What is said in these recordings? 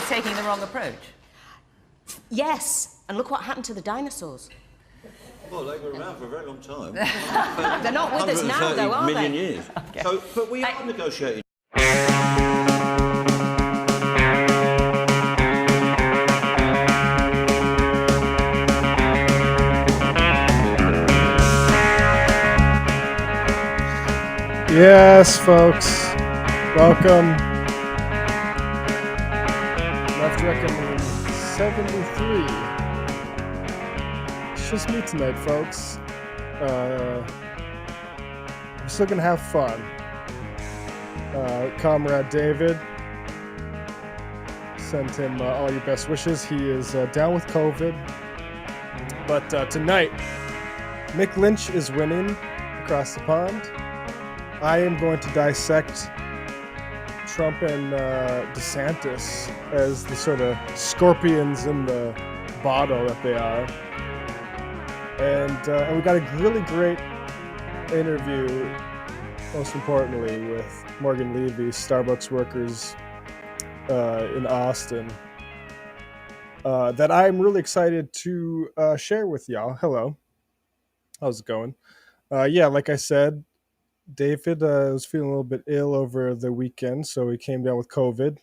is taking the wrong approach. Yes, and look what happened to the dinosaurs. Well, they were around for a very long time. They're not with us now, though, are they? 130 million years. Okay. So, but we are negotiating. Yes, folks. Welcome. Left Reckoning 73. It's just me tonight, folks. I'm still gonna have fun. Comrade David, send him all your best wishes. He is down with COVID. But tonight, Mick Lynch is winning across the pond. I am going to dissect Trump and DeSantis as the sort of scorpions in the bottle that they are. And we got a really great interview, most importantly, with Morgan Leavy, Starbucks workers in Austin, that I'm really excited to share with y'all. Hello. How's it going? Yeah, like I said, David was feeling a little bit ill over the weekend, so he came down with COVID.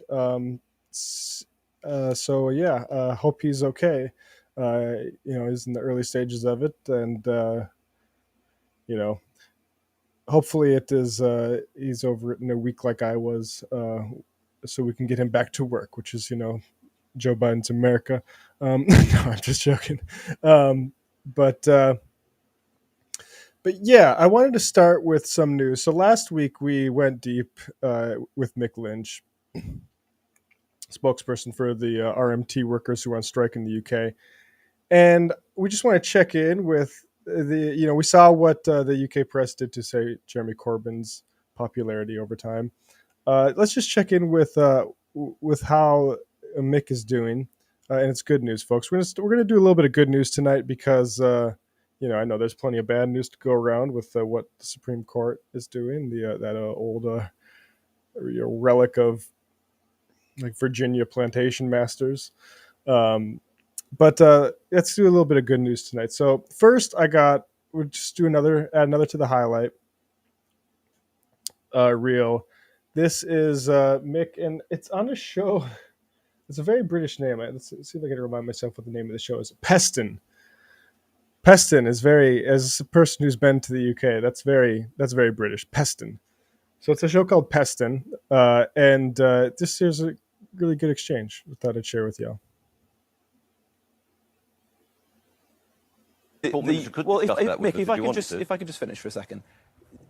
So yeah, hope he's okay. He's in the early stages of it, and hopefully it is. He's over it in a week like I was, so we can get him back to work, which is Joe Biden's America. No, I'm just joking. But yeah, I wanted to start with some news. So last week we went deep with Mick Lynch, spokesperson for the RMT workers who are on strike in the UK. And we just want to check in with we saw what the UK press did to say Jeremy Corbyn's popularity over time. Let's just check in with how Mick is doing. And it's good news, folks. We're gonna do a little bit of good news tonight because I know there's plenty of bad news to go around with what the Supreme Court is doing. That old relic of like Virginia plantation masters. But let's do a little bit of good news tonight. So first, we'll just do add another to the highlight reel. This is Mick, and it's on a show. It's a very British name. Let's see if I can remind myself what the name of the show is. Peston. Peston is as a person who's been to the UK, that's very British. Peston. So it's a show called Peston, and this is a really good exchange. I thought I'd share with y'all. Mick, if I could just finish for a second,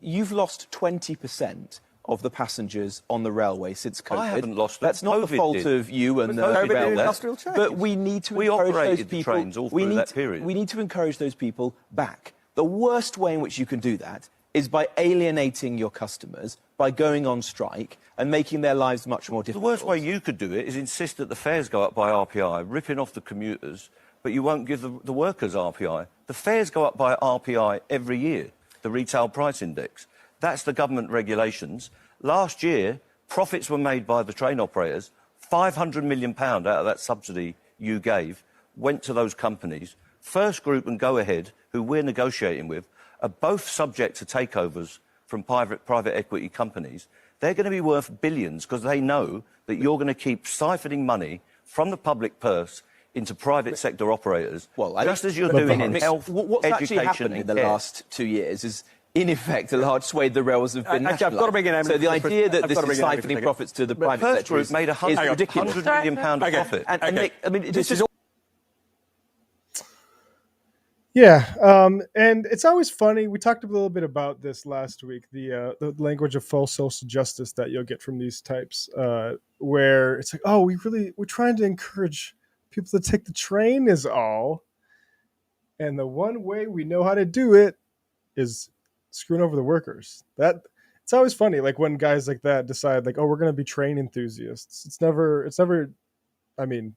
you've lost 20% of the passengers on the railway since COVID. I haven't lost. That's not the fault of you and the railway. But we need to encourage those people. Trains all through that period. We need to encourage those people back. The worst way in which you can do that is by alienating your customers, by going on strike and making their lives much more difficult. The worst way you could do it is insist that the fares go up by RPI, ripping off the commuters, but you won't give the workers RPI. The fares go up by RPI every year, the retail price index. That's the government regulations. Last year, profits were made by the train operators. £500 million out of that subsidy you gave went to those companies. First Group and Go Ahead, who we're negotiating with, are both subject to takeovers from private equity companies. They're going to be worth billions because they know that you're going to keep siphoning money from the public purse into private sector operators, just as you're doing in health, what's education, actually happened in the last 2 years is, in effect, a large swathe of the rails have been nationalised. I've got to bring in so the idea that this is siphoning profits to the private First sector Group made is ridiculous. £100 million profit. And Nick, I mean, this is all. Yeah, and it's always funny. We talked a little bit about this last week, the language of false social justice that you'll get from these types, where it's like, oh, we're trying to encourage people to take the train is all, and the one way we know how to do it is screwing over the workers. That it's always funny, like when guys like that decide, like, oh, we're going to be train enthusiasts. It's never. I mean,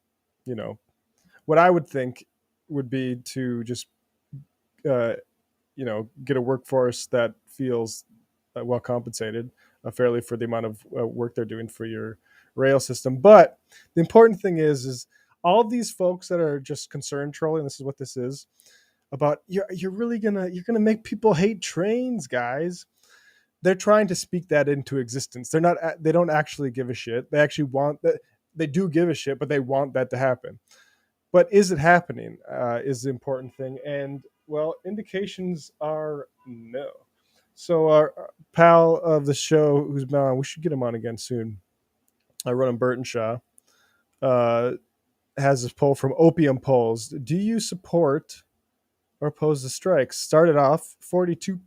what I would think would be to just get a workforce that feels well compensated fairly for the amount of work they're doing for your rail system. But the important thing is all these folks that are just concerned trolling. This is what this is about. You're really you're gonna make people hate trains, guys. They're trying to speak that into existence. They don't actually give a shit. They actually want that. They do give a shit, but they want that to happen. But is it happening? Is the important thing. And well, indications are no. So our pal of the show who's been on, we should get him on again soon. I run him Burtonshaw. Has this poll from Opium Polls. Do you support or oppose the strikes? Started off 42%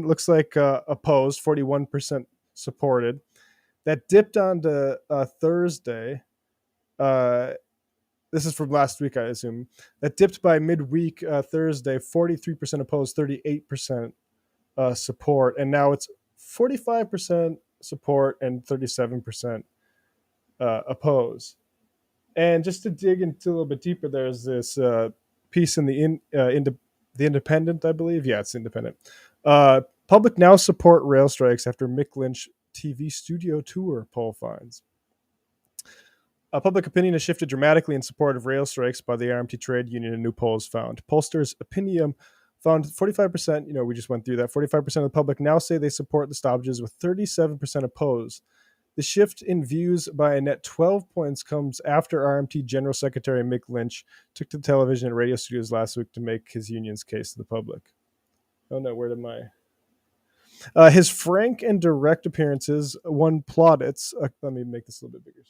looks like opposed, 41% supported. That dipped on to Thursday. This is from last week, I assume. That dipped by midweek Thursday, 43% opposed, 38% support. And now it's 45% support and 37% oppose. And just to dig into a little bit deeper, there's this piece in the the Independent, I believe. Yeah, it's Independent. Public now support rail strikes after Mick Lynch TV studio tour, poll finds. Public opinion has shifted dramatically in support of rail strikes by the RMT trade union, and new polls found. Pollsters' Opinium found 45%, we just went through that, 45% of the public now say they support the stoppages, with 37% oppose. The shift in views by a net 12 points comes after RMT General Secretary Mick Lynch took to television and radio studios last week to make his union's case to the public. Oh no, where did his frank and direct appearances won plaudits. Let me make this a little bit bigger.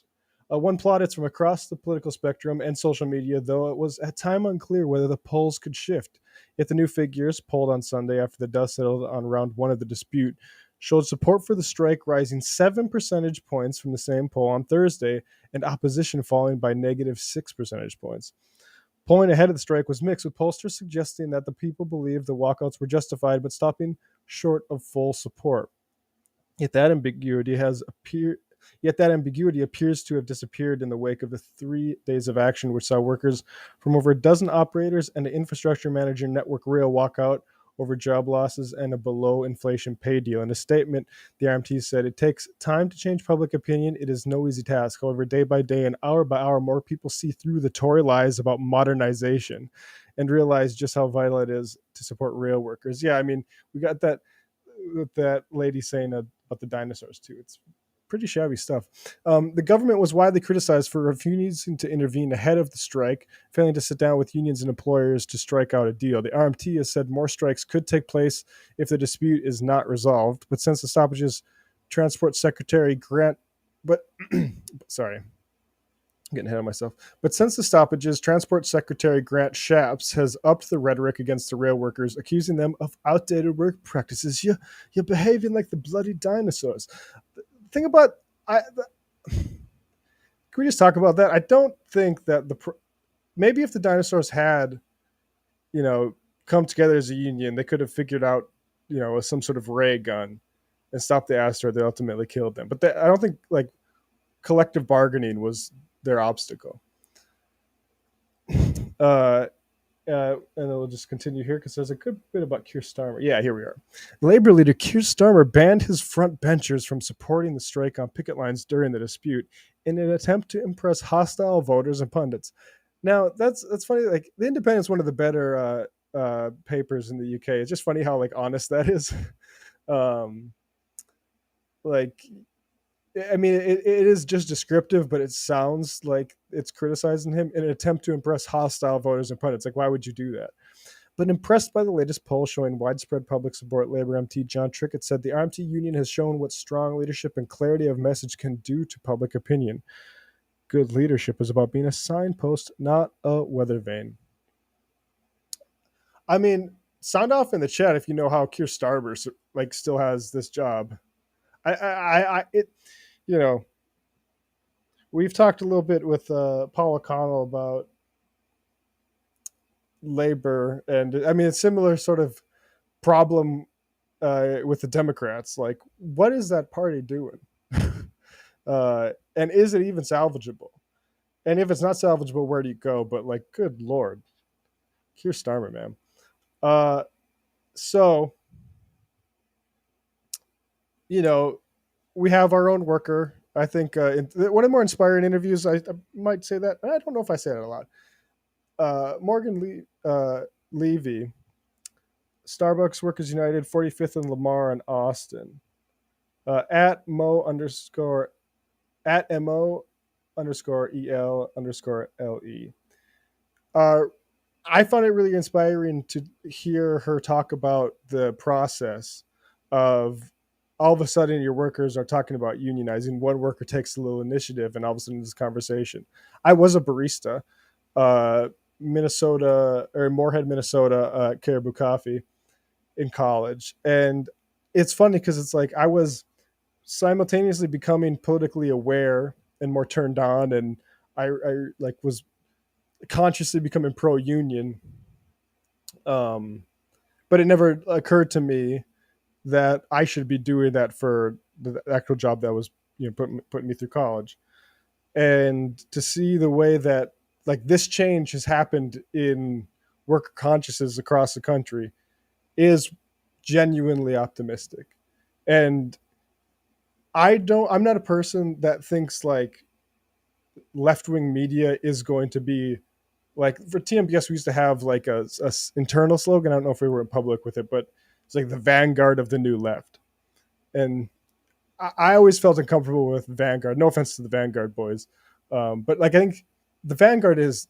Won plaudits from across the political spectrum and social media, though it was at time unclear whether the polls could shift. Yet the new figures, polled on Sunday after the dust settled on round one of the dispute, showed support for the strike rising 7 percentage points from the same poll on Thursday, and opposition falling by negative 6 percentage points. Polling ahead of the strike was mixed, with pollsters suggesting that the people believed the walkouts were justified, but stopping short of full support. Yet that ambiguity appears to have disappeared in the wake of the 3 days of action, which saw workers from over a dozen operators and an infrastructure manager network rail walk out over job losses and a below-inflation pay deal. In a statement, the RMT said, "It takes time to change public opinion. It is no easy task. However, day by day and hour by hour, more people see through the Tory lies about modernization and realize just how vital it is to support rail workers." Yeah, I mean, we got that with that lady saying about the dinosaurs, too. It's pretty shabby stuff. The government was widely criticized for refusing to intervene ahead of the strike, failing to sit down with unions and employers to strike out a deal. The RMT has said more strikes could take place if the dispute is not resolved, but since the stoppages, Transport Secretary Grant, sorry, I'm getting ahead of myself. But since the stoppages, Transport Secretary Grant Shapps has upped the rhetoric against the rail workers, accusing them of outdated work practices. You're behaving like the bloody dinosaurs. Thing about can we just talk about that? I don't think that maybe if the dinosaurs had come together as a union, they could have figured out some sort of ray gun and stopped the asteroid that ultimately killed them. But I don't think collective bargaining was their obstacle. And we'll just continue here because there's a good bit about Keir Starmer. Yeah, here we are. Labor leader Keir Starmer banned his front benchers from supporting the strike on picket lines during the dispute in an attempt to impress hostile voters and pundits. Now, that's funny. The Independent is one of the better papers in the UK. It's just funny how honest that is. I mean, it is just descriptive, but it sounds like it's criticizing him in an attempt to impress hostile voters and pundits. Why would you do that? But impressed by the latest poll showing widespread public support, Labour MT John Trickett said the RMT union has shown what strong leadership and clarity of message can do to public opinion. Good leadership is about being a signpost, not a weather vane. I mean, sound off in the chat if you know how Keir Starmer still has this job. We've talked a little bit with Paul O'Connell about labor, and I mean, a similar sort of problem with the Democrats. What is that party doing? And is it even salvageable? And if it's not salvageable, where do you go? But good Lord, Keir Starmer, man. So, we have our own worker I think one of the more inspiring interviews, I might say that. I don't know if I say that a lot. Morgan Levy, Starbucks Workers United, 45th and Lamar in Austin. At Mo underscore at MO underscore EL underscore LE. I found it really inspiring to hear her talk about the process of all of a sudden your workers are talking about unionizing. One worker takes a little initiative, and all of a sudden this conversation. I was a barista, Minnesota or Moorhead, Minnesota, Caribou Coffee in college, and it's funny because it's like I was simultaneously becoming politically aware and more turned on, and I like was consciously becoming pro-union, but it never occurred to me that I should be doing that for the actual job that was putting me through college. And to see the way that like this change has happened in worker consciousness across the country is genuinely optimistic. And I'm not a person that thinks like left-wing media is going to be like, for TMBS we used to have like a internal slogan. I don't know if we were in public with it, but it's like the vanguard of the new left. And I always felt uncomfortable with vanguard. No offense to the vanguard boys, but like I think the vanguard is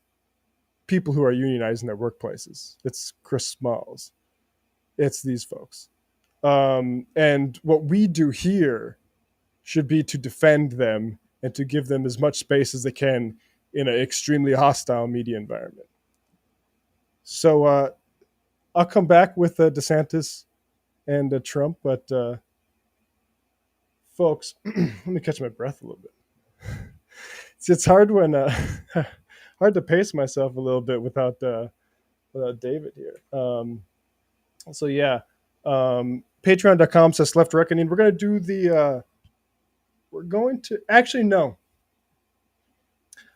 people who are unionizing their workplaces. It's Chris Smalls, it's these folks, and what we do here should be to defend them and to give them as much space as they can in an extremely hostile media environment. So I'll come back with DeSantis and Trump, but folks, let me catch my breath a little bit. It's hard when hard to pace myself a little bit without David here. So yeah, patreon.com/left reckoning. We're going to do the we're going to actually no.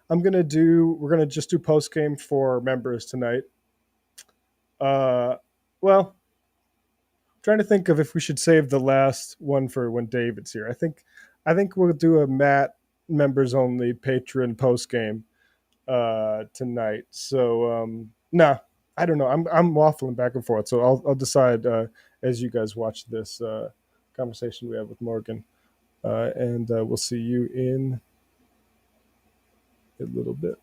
We're going to just do post game for members tonight. Well, trying to think of if we should save the last one for when David's here. I think we'll do a Matt members only patron post game tonight. So nah, I don't know. I'm waffling back and forth. So I'll decide as you guys watch this conversation we have with Morgan, and we'll see you in a little bit.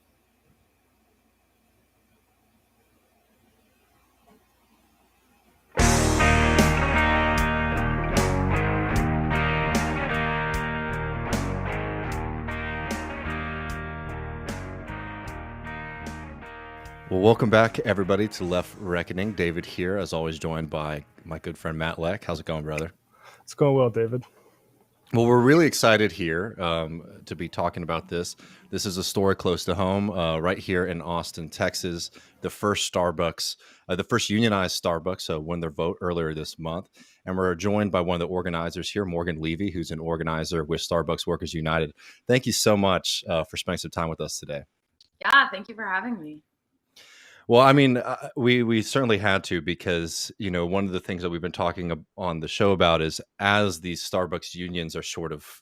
Well, welcome back, everybody, to Left Reckoning. David here, as always, joined by my good friend Matt Leck. How's it going, brother? It's going well, David. Well, we're really excited here to be talking about this. This is a story close to home, right here in Austin, Texas. The first Starbucks, the first unionized Starbucks, won their vote earlier this month. And we're joined by one of the organizers here, Morgan Leavy, who's an organizer with Starbucks Workers United. Thank you so much for spending some time with us today. Yeah, thank you for having me. Well, I mean, we certainly had to, because, one of the things that we've been talking on the show about is as these Starbucks unions are sort of,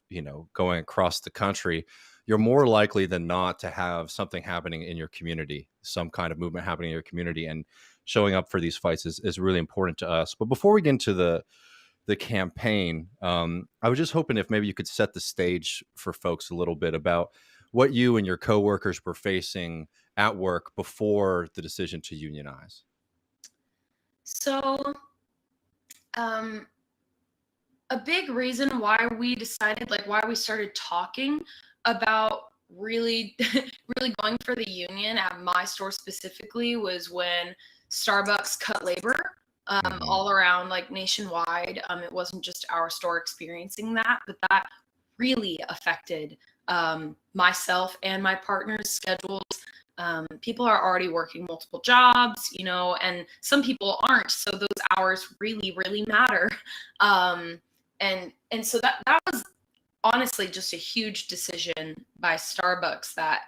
going across the country, you're more likely than not to have something happening in your community, some kind of movement happening in your community, and showing up for these fights is really important to us. But before we get into the campaign, I was just hoping if maybe you could set the stage for folks a little bit about what you and your coworkers were facing at work before the decision to unionize. So, a big reason why we decided, why we started talking about really going for the union at my store specifically, was when Starbucks cut labor all around, nationwide. It wasn't just our store experiencing that, but that really affected myself and my partner's schedules. People are already working multiple jobs, and some people aren't. So those hours really, really matter. And so that was honestly just a huge decision by Starbucks that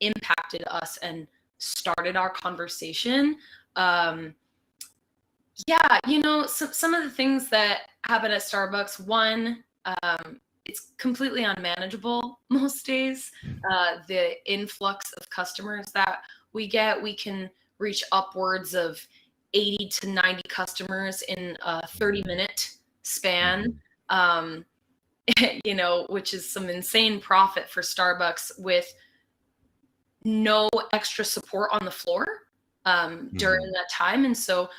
impacted us and started our conversation. Some of the things that happen at Starbucks, one, it's completely unmanageable most days. The influx of customers that we get, we can reach upwards of 80 to 90 customers in a 30-minute span, which is some insane profit for Starbucks with no extra support on the floor during that time. And so,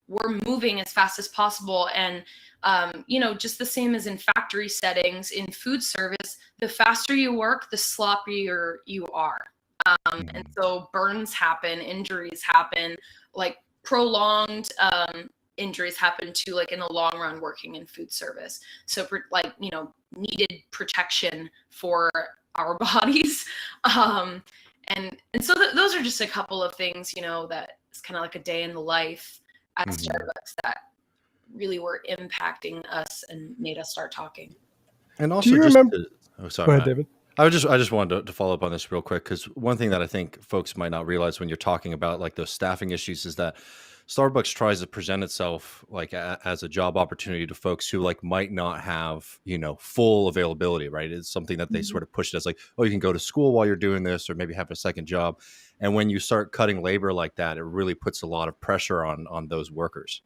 we're moving as fast as possible. And, just the same as in factory settings, in food service, the faster you work, the sloppier you are. And so burns happen, injuries happen, like prolonged injuries happen too, like in the long run working in food service. So for needed protection for our bodies. And so those are just a couple of things, that is kind of like a day in the life at Starbucks that really were impacting us and made us start talking. And also, do you remember? Sorry, Go ahead, David. I just wanted to follow up on this real quick, because one thing that I think folks might not realize when you're talking about like those staffing issues is that Starbucks tries to present itself like as a job opportunity to folks who like might not have, full availability, right? It's something that they sort of push it as like, oh, you can go to school while you're doing this, or maybe have a second job. And when you start cutting labor like that, it really puts a lot of pressure on those workers.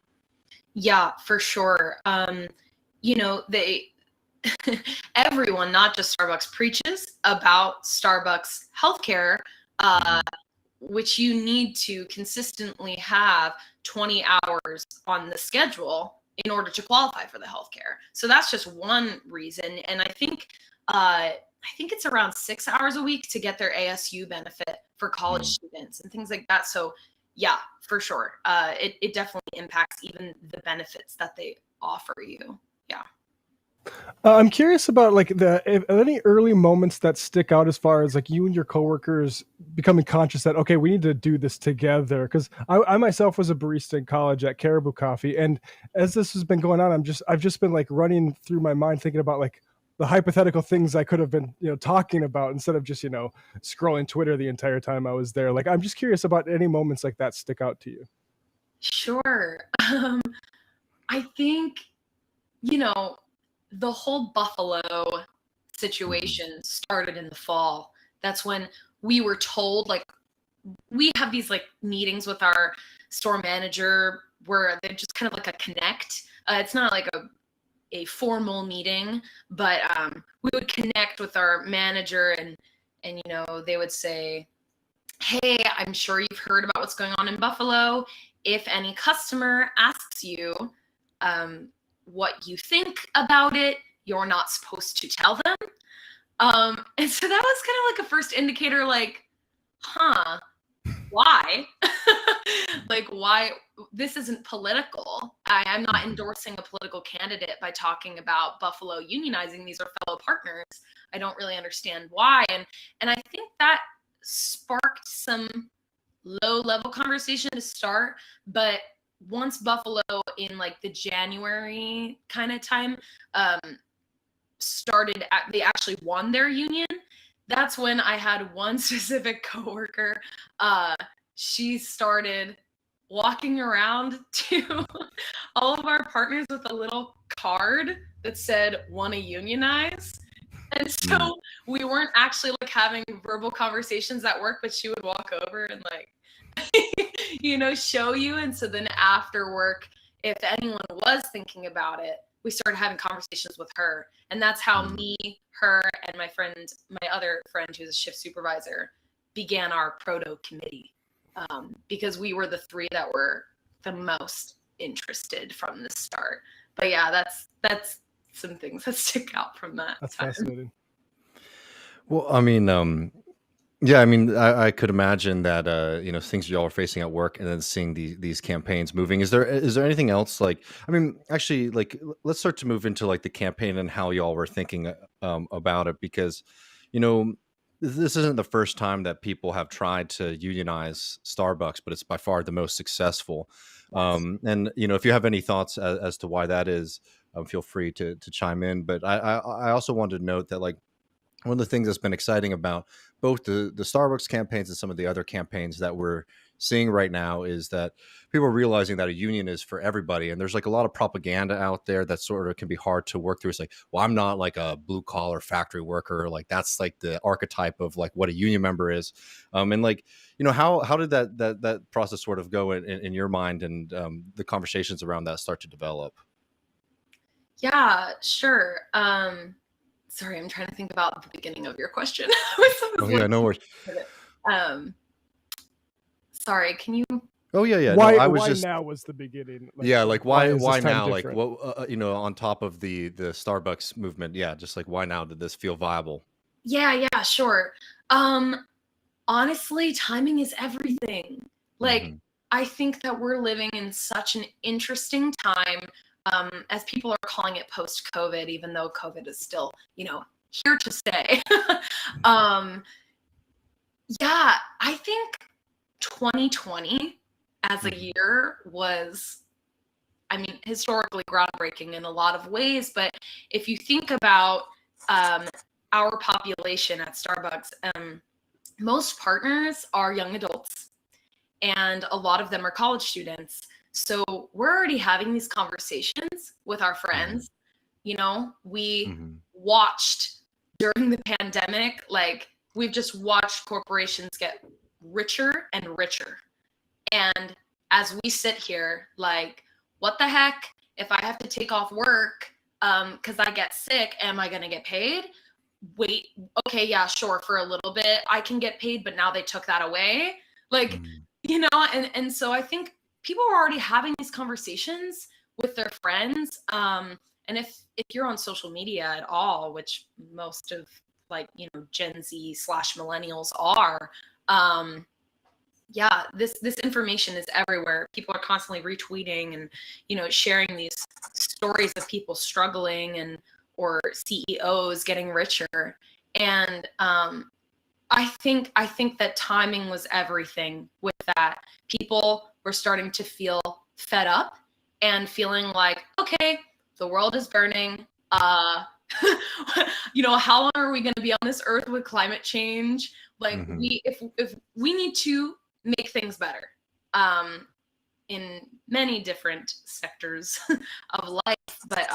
Yeah, for sure. Everyone, not just Starbucks, preaches about Starbucks healthcare, which you need to consistently have 20 hours on the schedule in order to qualify for the healthcare. So that's just one reason. And I think it's around 6 hours a week to get their ASU benefit for college students and things like that. So yeah, for sure. It definitely impacts even the benefits that they offer you. Yeah. I'm curious about like any early moments that stick out as far as like you and your coworkers becoming conscious that, okay, we need to do this together. Because I myself was a barista in college at Caribou Coffee, and as this has been going on, I've just been like running through my mind thinking about like the hypothetical things I could have been talking about instead of just scrolling Twitter the entire time I was there. Like I'm just curious about any moments like that stick out to you. Sure. I think the whole Buffalo situation started in the fall. That's when we were told, like, we have these like meetings with our store manager where they're just kind of like a connect. It's not like a formal meeting, but we would connect with our manager and they would say, hey, I'm sure you've heard about what's going on in Buffalo. If any customer asks you what you think about it, you're not supposed to tell them. And so that was kind of like a first indicator, like, why? Like, why? This isn't political. I'm not endorsing a political candidate by talking about Buffalo unionizing. These are fellow partners. I don't really understand why. And I think that sparked some low-level conversation to start, but once Buffalo in like the January kind of time they actually won their union. That's when I had one specific coworker. She started walking around to all of our partners with a little card that said, "Want to unionize?" And so we weren't actually like having verbal conversations at work, but she would walk over and like, show you. And so then after work, if anyone was thinking about it, we started having conversations with her. And that's how me, her, and my other friend who's a shift supervisor, began our proto committee. Because we were the three that were the most interested from the start. But yeah, that's some things that stick out from that. That's time. Fascinating. Well, I mean, yeah, I mean, I could imagine that things y'all are facing at work, and then seeing these campaigns moving. Is there anything else? Like, I mean, actually, like, let's start to move into like the campaign and how y'all were thinking about it, because this isn't the first time that people have tried to unionize Starbucks, but it's by far the most successful. And if you have any thoughts as to why that is, feel free to chime in. But I also wanted to note that, like, one of the things that's been exciting about both the Starbucks campaigns and some of the other campaigns that we're seeing right now is that people are realizing that a union is for everybody. And there's like a lot of propaganda out there that sort of can be hard to work through. It's like, well, I'm not like a blue collar factory worker. Like that's like the archetype of like what a union member is. And like, how did that process sort of go in your mind, and the conversations around that start to develop? Yeah, sure. Sorry, I'm trying to think about the beginning of your question. Oh yeah, no worries. Um, sorry, can you? Oh yeah. Why? No, I was why just now was the beginning? yeah, like why is why this time now? Like different? what on top of the Starbucks movement, yeah, just like why now did this feel viable? Yeah, sure. Honestly, timing is everything. Like, Hmm. I think that we're living in such an interesting time, as people are calling it post-COVID, even though COVID is still, here to stay. um, yeah, I think 2020 as a Hmm. year was, I mean, historically groundbreaking in a lot of ways. But if you think about our population at Starbucks, most partners are young adults, and a lot of them are college students. So we're already having these conversations with our Hmm. friends. We Hmm. watched during the pandemic, like, we've just watched corporations get richer and richer. And as we sit here, like, what the heck? If I have to take off work because I get sick, am I going to get paid? Wait, okay, yeah, sure, for a little bit I can get paid, but now they took that away. Like, Hmm. and so I think people are already having these conversations with their friends. And if you're on social media at all, which most of, like, Gen Z / millennials are, yeah, this information is everywhere. People are constantly retweeting and, sharing these stories of people struggling, and or CEOs getting richer. And I think that timing was everything with that. People were starting to feel fed up and feeling like, okay, the world is burning. How long are we going to be on this earth with climate change? Like, Hmm. if we need to make things better, um, in many different sectors of life. But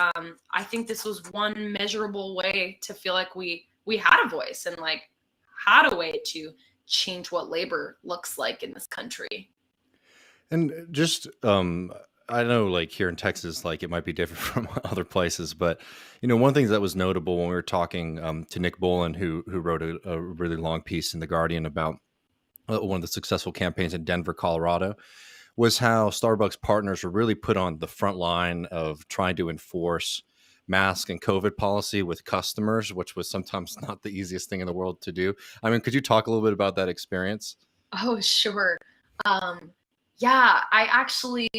I think this was one measurable way to feel like we had a voice, and like had a way to change what labor looks like in this country. And just I know like here in Texas, like it might be different from other places, but one of the things that was notable when we were talking to Nick Bolin, who wrote a really long piece in the Guardian about one of the successful campaigns in Denver, Colorado, was how Starbucks partners were really put on the front line of trying to enforce mask and COVID policy with customers, which was sometimes not the easiest thing in the world to do. I mean, could you talk a little bit about that experience? Oh, sure. Um, yeah, I actually,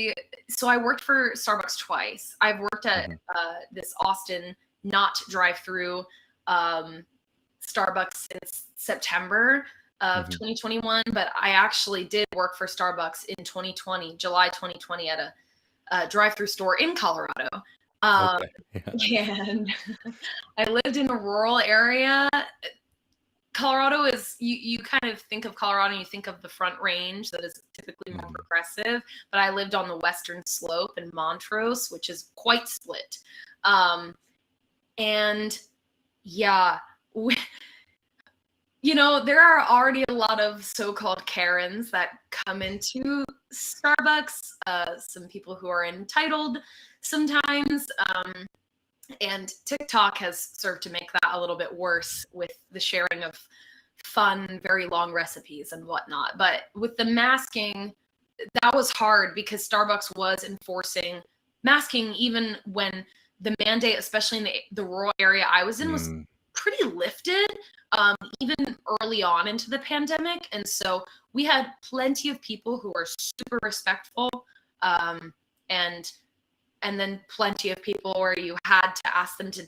so I worked for Starbucks twice. I've worked at Hmm. this Austin not drive-through um, Starbucks since September of Hmm. 2021, but I actually did work for Starbucks in 2020, July 2020, at a drive-through store in Colorado. Um, Okay. Yeah. and I lived in a rural area. Colorado is, you kind of think of Colorado and you think of the Front Range, that is typically more Hmm. progressive, but I lived on the western slope in Montrose, which is quite split. Um, and yeah, we, there are already a lot of so-called Karens that come into Starbucks, some people who are entitled sometimes. And TikTok has served to make that a little bit worse with the sharing of fun, very long recipes and whatnot. But with the masking, that was hard because Starbucks was enforcing masking even when the mandate, especially in the rural area I was in, was Mm. pretty lifted, even early on into the pandemic. And so we had plenty of people who were super respectful, um, and and then plenty of people where you had to ask them to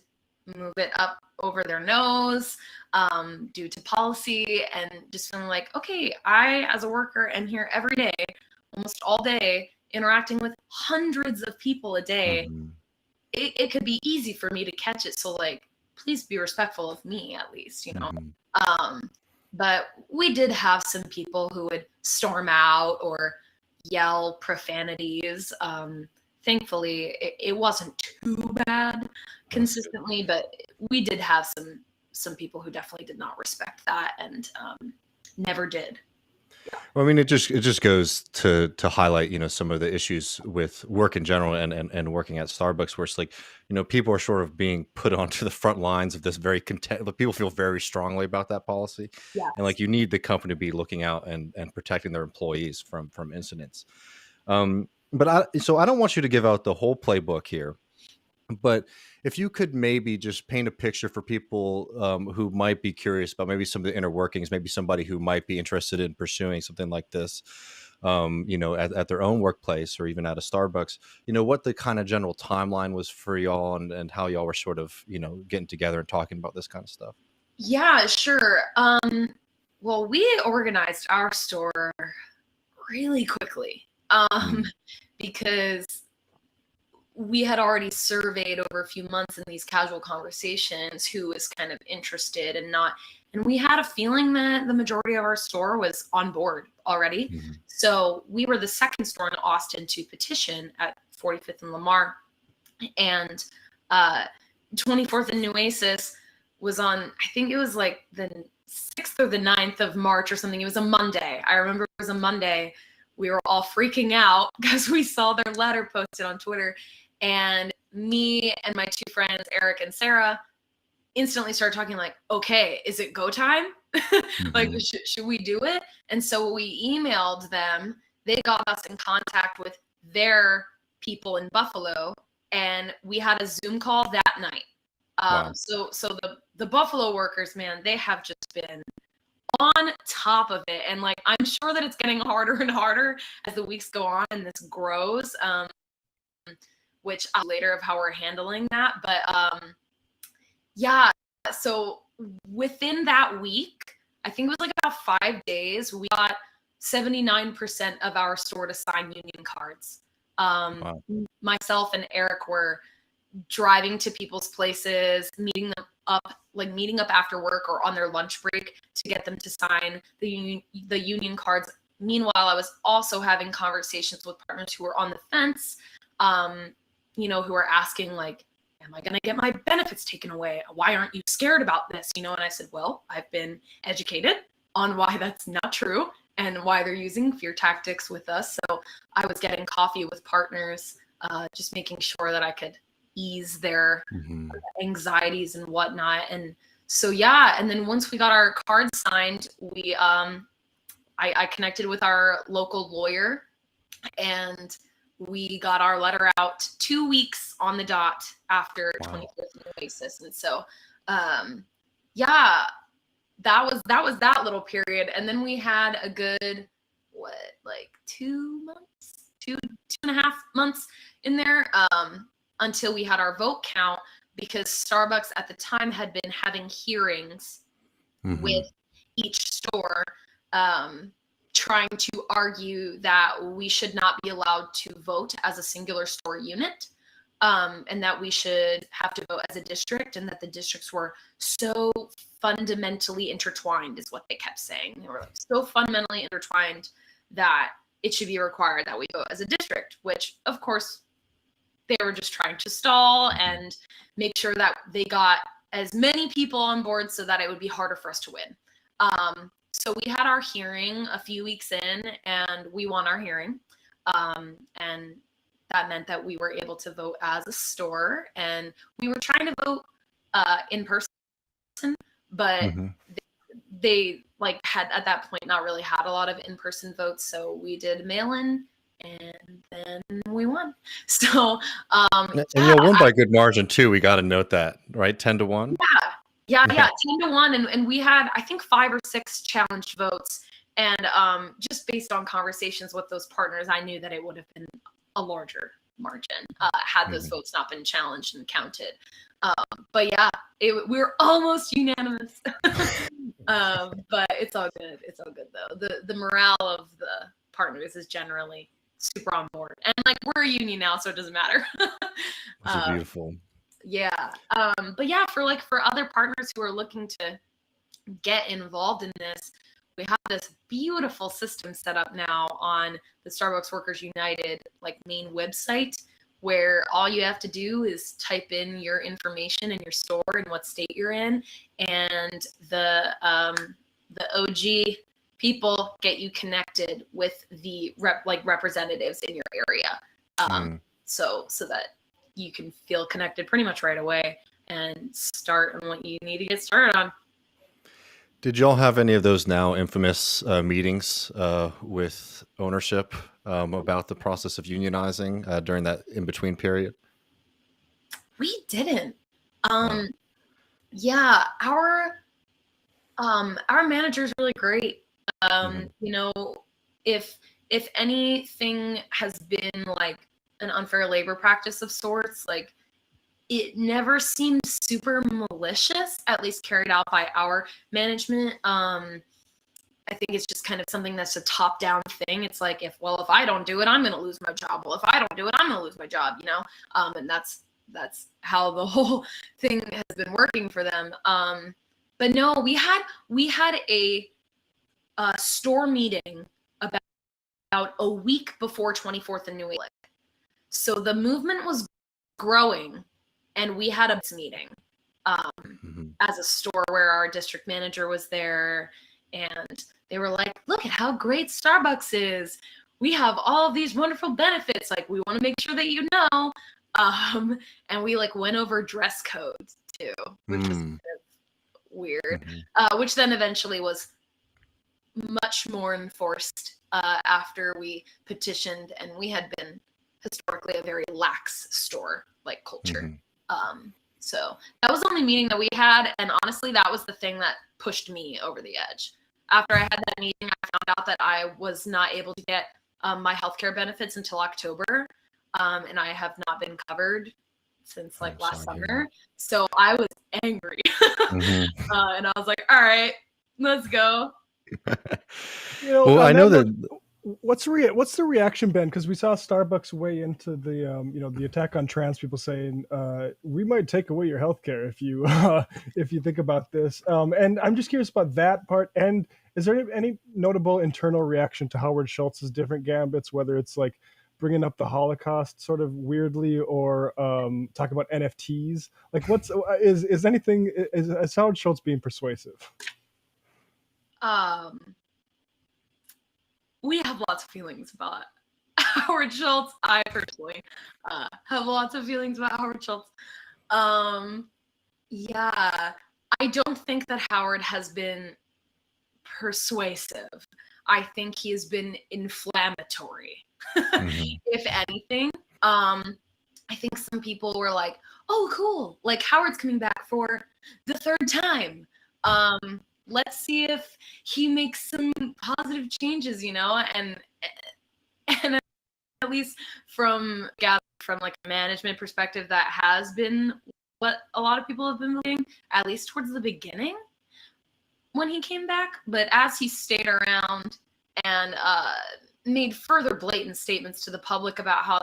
move it up over their nose, due to policy, and just feeling like, okay, I, as a worker, am here every day, almost all day, interacting with hundreds of people a day. Mhm. It could be easy for me to catch it. So, like, please be respectful of me, at least, Mhm. Um, But we did have some people who would storm out or yell profanities. Thankfully, it wasn't too bad consistently, but we did have some people who definitely did not respect that and never did. Well, I mean, it just goes to highlight, some of the issues with work in general and working at Starbucks, where it's like, people are sort of being put onto the front lines of this very people feel very strongly about that policy. Yes. And like, you need the company to be looking out and protecting their employees from incidents. But I don't want you to give out the whole playbook here. But if you could maybe just paint a picture for people who might be curious about maybe some of the inner workings, maybe somebody who might be interested in pursuing something like this, at their own workplace or even at a Starbucks, what the kind of general timeline was for y'all and how y'all were sort of, getting together and talking about this kind of stuff. Yeah, sure. Well, we organized our store really quickly because we had already surveyed over a few months in these casual conversations who was kind of interested and not. And we had a feeling that the majority of our store was on board already. Mm-hmm. So we were the second store in Austin to petition at 45th and Lamar. And 24th and Nueces was on, I think it was like the 6th or the 9th of March or something. It was a Monday. I remember it was a Monday. We were all freaking out because we saw their letter posted on Twitter. And me and my two friends, Eric and Sarah, instantly started talking like, okay, is it go time? Mm-hmm. Like, should we do it? And so we emailed them. They got us in contact with their people in Buffalo, and we had a Zoom call that night. Wow. So the Buffalo workers, man, they have just been on top of it. And like, I'm sure that it's getting harder and harder as the weeks go on and this grows. Which later of how we're handling that. But yeah, so within that week, I think it was like about 5 days, we got 79% of our store to sign union cards. Wow. Myself and Eric were driving to people's places, meeting up after work or on their lunch break to get them to sign the union cards. Meanwhile, I was also having conversations with partners who were on the fence, who are asking like, am I going to get my benefits taken away? Why aren't you scared about this? And I said, well, I've been educated on why that's not true and why they're using fear tactics with us. So I was getting coffee with partners, just making sure that I could ease their anxieties and whatnot. And so, yeah. And then once we got our cards signed, I connected with our local lawyer, and we got our letter out 2 weeks on the dot after 25th Oasis. And so, yeah, that was that little period. And then we had a good, 2 months, two and a half months in there, until we had our vote count, because Starbucks at the time had been having hearings with each store, trying to argue that we should not be allowed to vote as a singular store unit, and that we should have to vote as a district, and that the districts were so fundamentally intertwined, is what they kept saying. They were like so fundamentally intertwined that it should be required that we vote as a district, which of course they were just trying to stall and make sure that they got as many people on board so that it would be harder for us to win. So we had our hearing a few weeks in, and we won our hearing. And that meant that we were able to vote as a store, and we were trying to vote in person, but they had at that point not really had a lot of in-person votes. So we did mail-in, and then we won. So, and you won by a good margin too. We got to note that, right? 10-1. Yeah, 10-1, and we had, I think, 5 or 6 challenged votes, and just based on conversations with those partners, I knew that it would have been a larger margin had those votes not been challenged and counted. But yeah, we were almost unanimous. But it's all good. It's all good though. The morale of the partners is generally super on board, and like, we're a union now, so it doesn't matter. Beautiful. Yeah. But yeah, for other partners who are looking to get involved in this, we have this beautiful system set up now on the Starbucks Workers United like main website, where all you have to do is type in your information in your store and what state you're in, and the OG people get you connected with the representatives in your area, so that you can feel connected pretty much right away and start on what you need to get started on. Did y'all have any of those now infamous meetings with ownership about the process of unionizing during that in-between period? We didn't. Yeah, our manager is really great. You know, if anything has been like an unfair labor practice of sorts, like, it never seemed super malicious, at least carried out by our management. I think it's just kind of something that's a top-down thing. It's like, if I don't do it, I'm going to lose my job. Well, if I don't do it, I'm going to lose my job, you know? And that's how the whole thing has been working for them. But no, we had a store meeting about a week before 24th and New England. So the movement was growing, and we had a meeting as a store where our district manager was there, and they were like, look at how great Starbucks is. We have all of these wonderful benefits. Like, we want to make sure that you know. And we like went over dress codes too, which is kind of weird, which then eventually was much more enforced after we petitioned, and we had been historically a very lax store like culture. So that was the only meeting that we had, and honestly, that was the thing that pushed me over the edge. After I had that meeting, I found out that I was not able to get my healthcare benefits until October, and I have not been covered since like last summer. So I was angry, and I was like, "All right, let's go." You know, well, I know that. What's the reaction been? Because we saw Starbucks weigh into the the attack on trans people, saying we might take away your healthcare if you think about this. And I'm just curious about that part. And is there any notable internal reaction to Howard Schultz's different gambits, whether it's like bringing up the Holocaust sort of weirdly, or talking about NFTs? Like, is anything, is Howard Schultz being persuasive? We have lots of feelings about Howard Schultz. I personally have lots of feelings about Howard Schultz. Yeah, I don't think that Howard has been persuasive. I think he has been inflammatory, if anything. I think some people were like, oh, cool, like Howard's coming back for the third time. Let's see if he makes some positive changes, you know, and at least from like a management perspective, that has been what a lot of people have been believing, at least towards the beginning when he came back. But as he stayed around and made further blatant statements to the public about how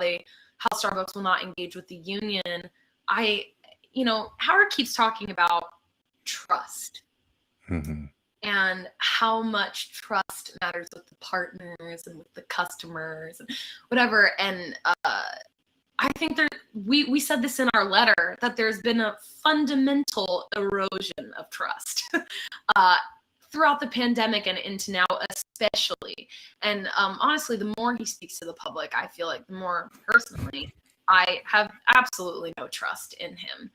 Starbucks will not engage with the union, Howard keeps talking about trust. And how much trust matters with the partners and with the customers and whatever. And I think we said this in our letter, that there's been a fundamental erosion of trust throughout the pandemic and into now especially. And honestly, the more he speaks to the public, I feel like the more personally I have absolutely no trust in him.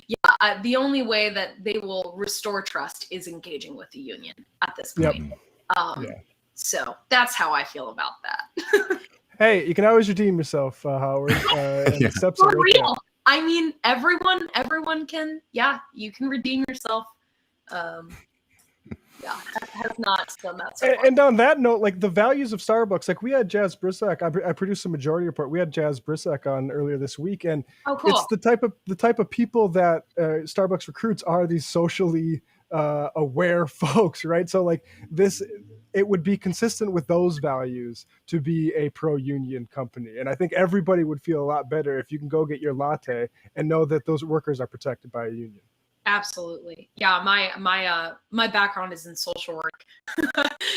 Yeah, the only way that they will restore trust is engaging with the union at this point. So that's how I feel about that. Hey, you can always redeem yourself, Howard. And steps For are right real. I mean, everyone can. Yeah, you can redeem yourself. Yeah, has not done that so far. And on that note, like the values of Starbucks, like we had Jazz Brissack. I produced a Majority Report. We had Jazz Brissack on earlier this week, and cool. It's the type of people that Starbucks recruits are these socially aware folks, right? So like this, it would be consistent with those values to be a pro-union company, and I think everybody would feel a lot better if you can go get your latte and know that those workers are protected by a union. Absolutely. Yeah, my background is in social work.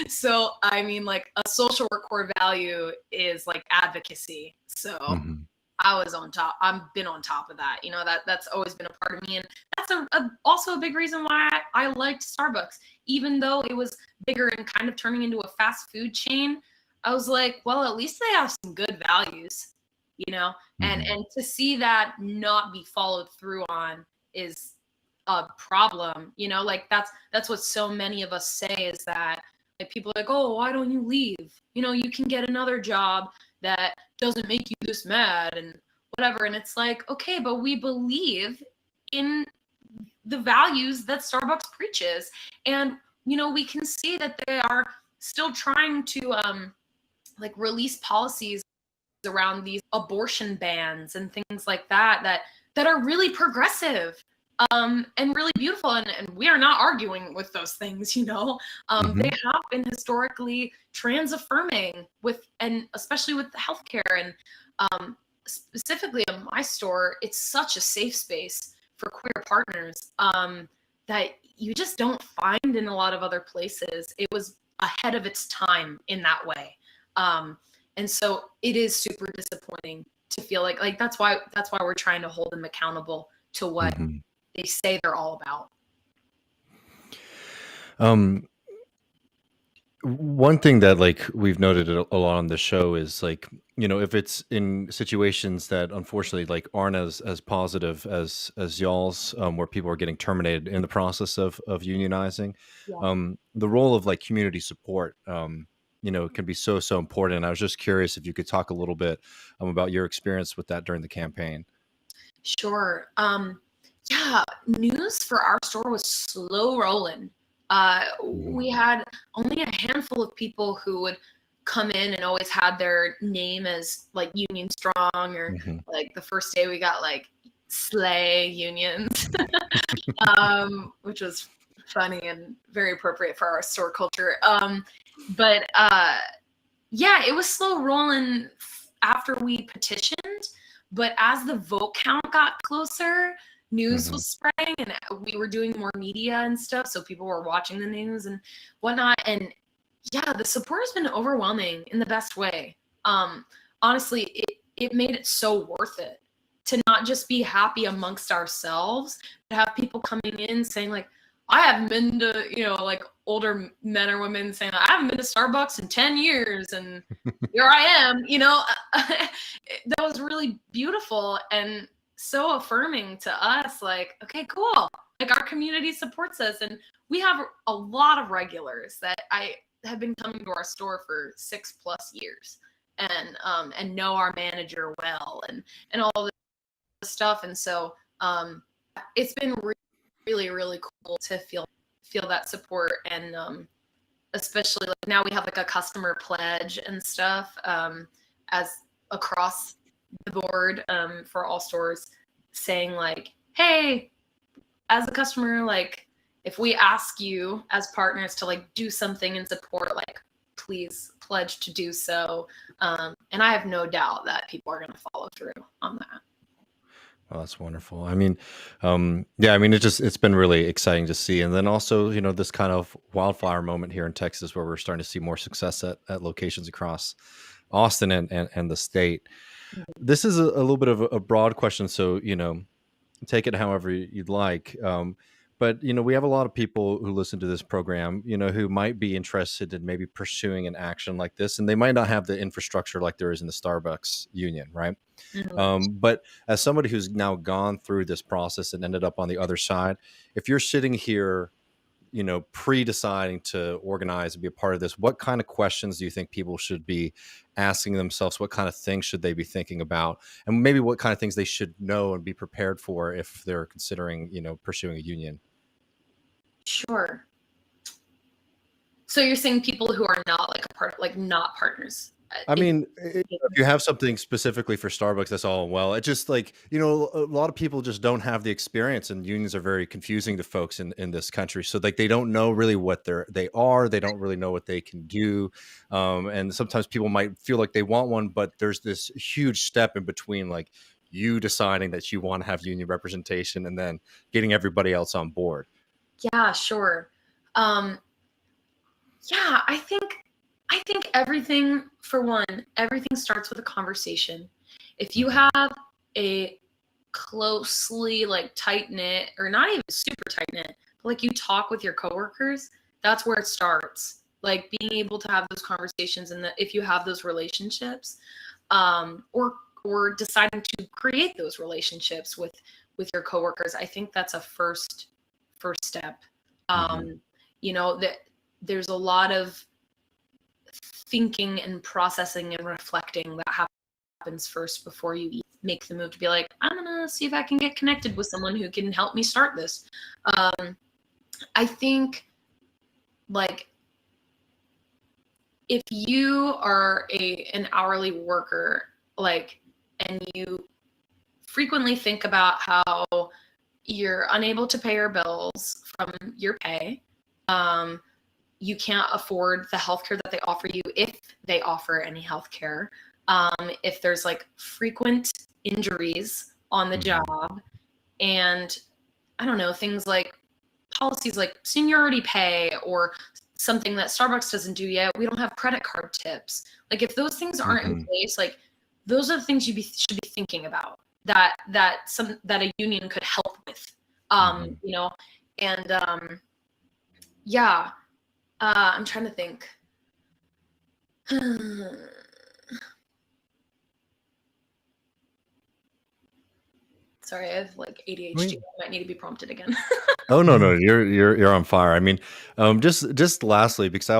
So, I mean, like, a social work core value is like advocacy. So, Mhm. I was on top. I've been on top of that. You know, that's always been a part of me, and that's also a big reason why I liked Starbucks, even though it was bigger and kind of turning into a fast food chain. I was like, well, at least they have some good values, you know, and Mhm. to see that not be followed through on is a problem. You know, like that's what so many of us say, is that like people are like, oh, why don't you leave? You know, you can get another job that doesn't make you this mad and whatever. And it's like, okay, but we believe in the values that Starbucks preaches. And, you know, we can see that they are still trying to like release policies around these abortion bans and things like that that are really progressive, and really beautiful, and we are not arguing with those things, you know. They Mhm. have been historically trans affirming, with, and especially with the healthcare, and specifically in my store, it's such a safe space for queer partners, that you just don't find in a lot of other places. It was ahead of its time in that way. And so it is super disappointing to feel like that's why we're trying to hold them accountable to what Mhm. they say they're all about. Um, One thing that like we've noted a lot on the show is like, you know, if it's in situations that unfortunately like aren't as positive as y'all's, where people are getting terminated in the process of unionizing, Yeah. the role of like community support, you know, can be so important. I was just curious if you could talk a little bit about your experience with that during the campaign. Sure. Yeah, news for our store was slow rolling. Mhm. We had only a handful of people who would come in and always had their name as like Union Strong, or Mhm. like the first day we got like Slay Unions, which was funny and very appropriate for our store culture. But yeah, it was slow rolling after we petitioned, but as the vote count got closer, news Mhm. was spreading, and we were doing more media and stuff, so people were watching the news and whatnot. And yeah, the support has been overwhelming in the best way. Um, Honestly, it made it so worth it to not just be happy amongst ourselves, but have people coming in saying like, I haven't been to, you know, like older men or women saying, I haven't been to Starbucks in 10 years and here I am, you know. That was really beautiful and so affirming to us. Like, okay, cool. Like, our community supports us. And we have a lot of regulars that I have been coming to our store for 6+ years, and know our manager well, and all this stuff. And so it's been really cool to feel that support. And especially like now we have like a customer pledge and stuff, as across the board, for all stores, saying like, hey, as a customer, like, if we ask you as partners to like do something in support, like, please pledge to do so. And I have no doubt that people are going to follow through on that. Oh, that's wonderful. I mean, yeah, I mean, it's been really exciting to see. And then also, you know, this kind of wildfire moment here in Texas where we're starting to see more success at locations across Austin and the state. This is a little bit of a broad question. So, you know, take it however you'd like. But you know, we have a lot of people who listen to this program, you know, who might be interested in maybe pursuing an action like this, and they might not have the infrastructure like there is in the Starbucks union, right? Mhm. But as somebody who's now gone through this process and ended up on the other side, if you're sitting here, you know, pre-deciding to organize and be a part of this, what kind of questions do you think people should be asking themselves? What kind of things should they be thinking about? And maybe what kind of things they should know and be prepared for if they're considering, you know, pursuing a union? Sure. So you're saying people who are not like a part, like not partners, I in mean, if you have something specifically for Starbucks, that's all well. It just like, you know, a lot of people just don't have the experience, and unions are very confusing to folks in this country. So like they don't know really what they are. They don't really know what they can do. And sometimes people might feel like they want one, but there's this huge step in between like you deciding that you want to have union representation and then getting everybody else on board? Yeah, sure. Yeah, I think everything, for one, everything starts with a conversation. If you have a closely like tight knit, or not even super tight knit, but like you talk with your coworkers, that's where it starts. Like being able to have those conversations, and if you have those relationships, or deciding to create those relationships with your coworkers, I think that's a first step. You know, that there's a lot of thinking and processing and reflecting that happens first before you make the move to be like, I'm gonna see if I can get connected with someone who can help me start this. I think, like, if you are an hourly worker, like, and you frequently think about how you're unable to pay your bills from your pay, you can't afford the healthcare that they offer you, if they offer any healthcare. If there's like frequent injuries on the job, and I don't know, things like policies like seniority pay, or something that Starbucks doesn't do yet, we don't have credit card tips. Like if those things aren't in place, like those are the things you should be thinking about, that a union could help with. You know, and yeah. I'm trying to think. Sorry, I have like ADHD. I might need to be prompted again. Oh no, you're on fire. I mean, just lastly, because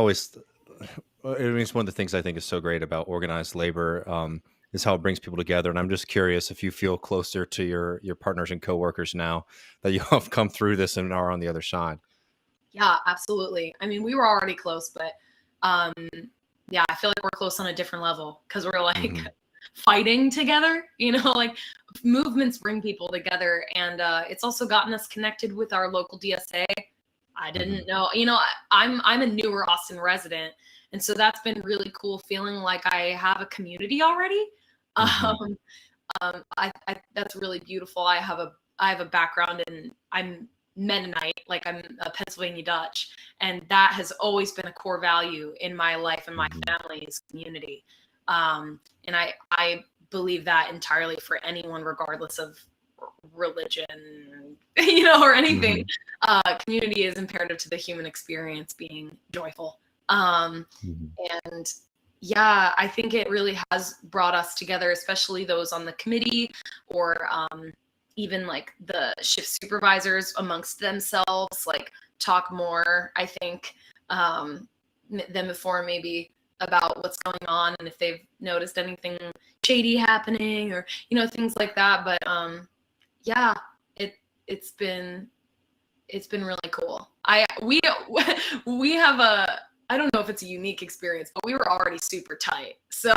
it's one of the things I think is so great about organized labor, is how it brings people together. And I'm just curious if you feel closer to your partners and coworkers now that you have come through this and are on the other side. Yeah, absolutely. I mean, we were already close, but yeah, I feel like we're close on a different level, because we're like fighting together, you know, like movements bring people together. And it's also gotten us connected with our local DSA. I didn't know, you know, I'm a newer Austin resident. And so that's been really cool, feeling like I have a community already. That's really beautiful. I have a background, and I'm Mennonite, like I'm a Pennsylvania Dutch, and that has always been a core value in my life and my family's community. And I believe that entirely for anyone, regardless of religion, you know, or anything. Community is imperative to the human experience being joyful. And yeah, I think it really has brought us together, especially those on the committee, or even like the shift supervisors amongst themselves, like talk more, I think, than before, maybe, about what's going on, and if they've noticed anything shady happening, or, you know, things like that. But yeah, it's been really cool. We have I don't know if it's a unique experience, but we were already super tight. So,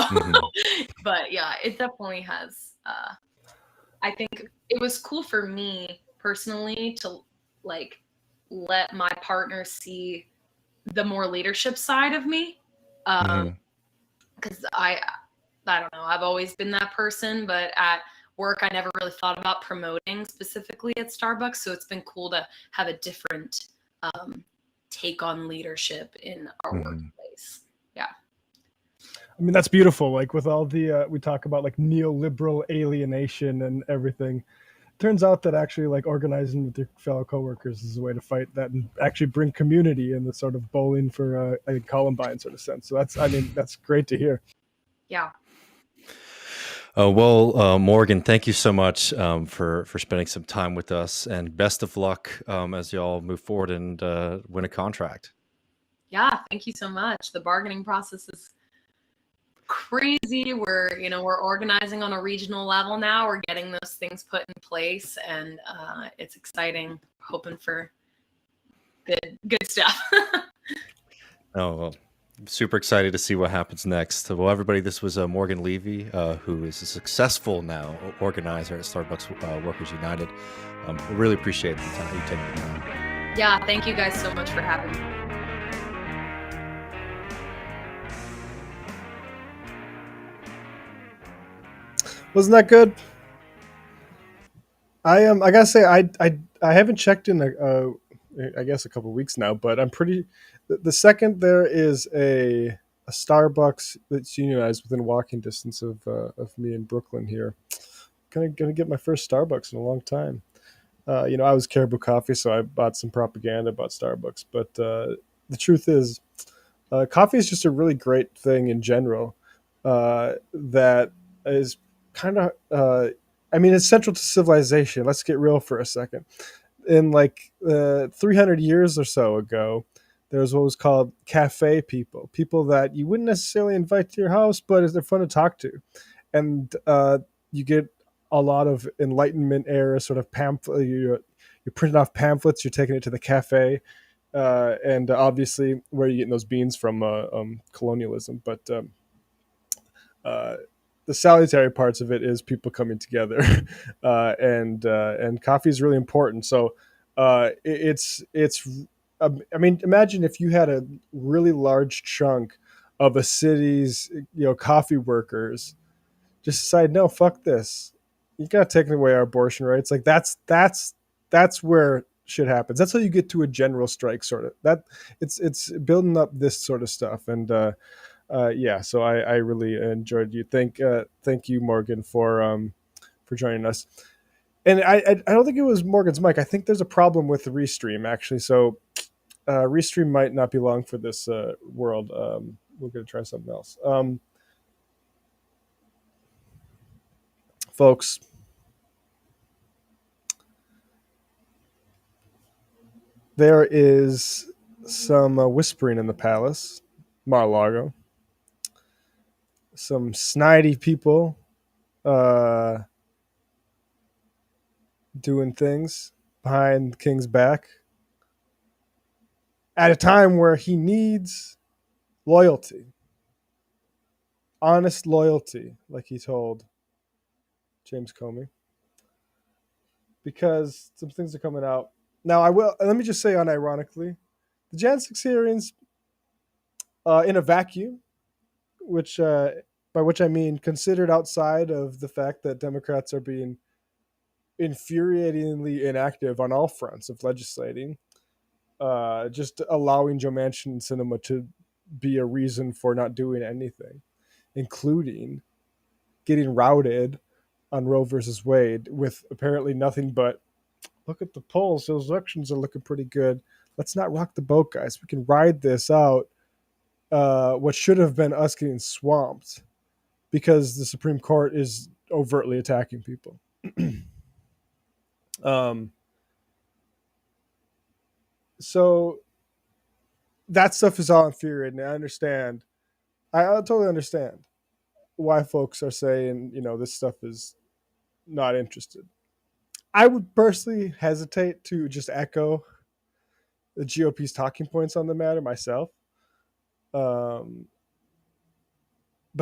but yeah, it definitely has. I think it was cool for me personally to like let my partner see the more leadership side of me. Because I don't know, I've always been that person, but at work I never really thought about promoting specifically at Starbucks. So it's been cool to have a different take on leadership in our workplace. Yeah. I mean, that's beautiful. Like with all the, we talk about like neoliberal alienation and everything. Turns out that actually like organizing with your fellow coworkers is a way to fight that and actually bring community in the sort of bowling for a Columbine sort of sense. So that's great to hear. Yeah. Well, Morgan, thank you so much for spending some time with us, and best of luck as y'all move forward and win a contract. Yeah, thank you so much. The bargaining process is crazy. We're organizing on a regional level now. We're getting those things put in place, and it's exciting. Hoping for good stuff. Oh, well, super excited to see what happens next. Well, everybody, this was Morgan Leavy, who is a successful now organizer at Starbucks Workers United. We really appreciate you taking the time. Yeah, thank you guys so much for having me. Wasn't that good? I gotta say I haven't checked in I guess a couple of weeks now, but I'm pretty. The second there is a Starbucks that's unionized within walking distance of me in Brooklyn here, gonna get my first Starbucks in a long time. I was Caribou Coffee, so I bought some propaganda about Starbucks. But the truth is, coffee is just a really great thing in general. That is kind of, I mean, it's central to civilization. Let's get real for a second. In like 300 years or so ago, there was what was called cafe people that you wouldn't necessarily invite to your house, but they're fun to talk to. And you get a lot of Enlightenment era sort of pamphlet. You're printing off pamphlets. You're taking it to the cafe, and obviously, where are you getting those beans from? Colonialism, but uh, the salutary parts of it is people coming together, and coffee is really important. So it's. I mean, imagine if you had a really large chunk of a city's coffee workers just decide, no, fuck this. You gotta take away our abortion rights. Like that's where shit happens. That's how you get to a general strike, sort of. That it's building up this sort of stuff, and yeah. So I really enjoyed you. Thank you, Morgan, for joining us. And I don't think it was Morgan's mic. I think there's a problem with the restream actually. So restream might not be long for this world. We're gonna try something else. Folks, there is some whispering in the palace, Mar-a-Lago. Some snidey people doing things behind the king's back at a time where he needs loyalty, honest loyalty, like he told James Comey, because some things are coming out. Now, let me just say unironically, the Jan 6 hearings in a vacuum, which by which I mean considered outside of the fact that Democrats are being infuriatingly inactive on all fronts of legislating, just allowing Joe Manchin and Sinema to be a reason for not doing anything, including getting routed on Roe versus Wade with apparently nothing but, look at the polls, those elections are looking pretty good. Let's not rock the boat, guys. We can ride this out. What should have been us getting swamped because the Supreme Court is overtly attacking people. So that stuff is all infuriating. I understand. I totally understand why folks are saying, this stuff is not interested. I would personally hesitate to just echo the GOP's talking points on the matter myself. But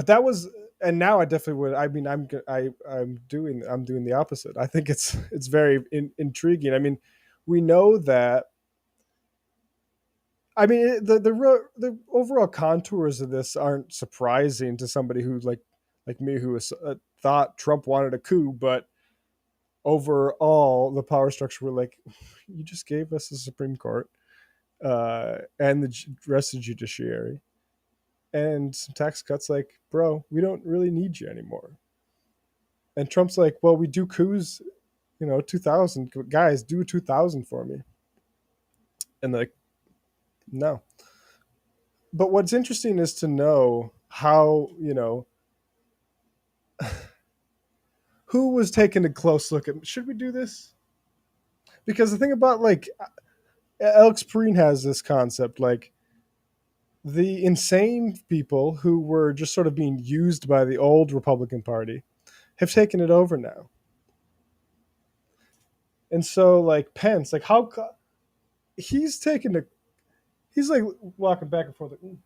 that was, and now I definitely would. I mean, I'm doing the opposite. I think it's very intriguing. I mean, we know that. I mean, the overall contours of this aren't surprising to somebody who like me, who thought Trump wanted a coup, but overall the power structure were like, you just gave us the Supreme Court and the rest of the judiciary and some tax cuts. Like, bro, we don't really need you anymore. And Trump's like, well, we do coups, 2000 guys, do 2000 for me. And like, no. But what's interesting is to know how, who was taking a close look at, should we do this? Because the thing about like Alex Perrine has this concept, like the insane people who were just sort of being used by the old Republican Party have taken it over now. And so like Pence, like he's like walking back and forth. Like,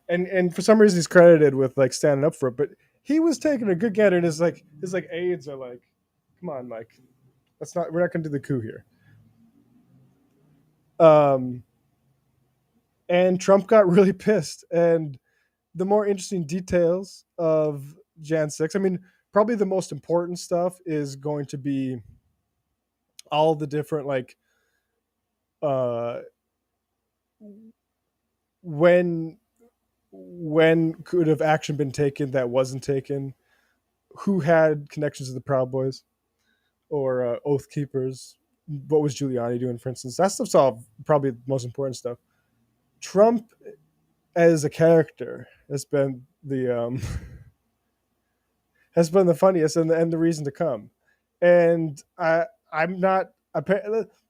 and for some reason he's credited with like standing up for it, but he was taking a good gander, and his aides are like, come on, Mike, we're not gonna do the coup here. And Trump got really pissed. And the more interesting details of Jan 6, I mean, probably the most important stuff is going to be all the different like uh when could have action been taken that wasn't taken, who had connections to the Proud Boys or Oath Keepers, what was Giuliani doing, for instance. That stuff's all probably the most important stuff. Trump as a character has been the has been the funniest and the reason to come. And I'm not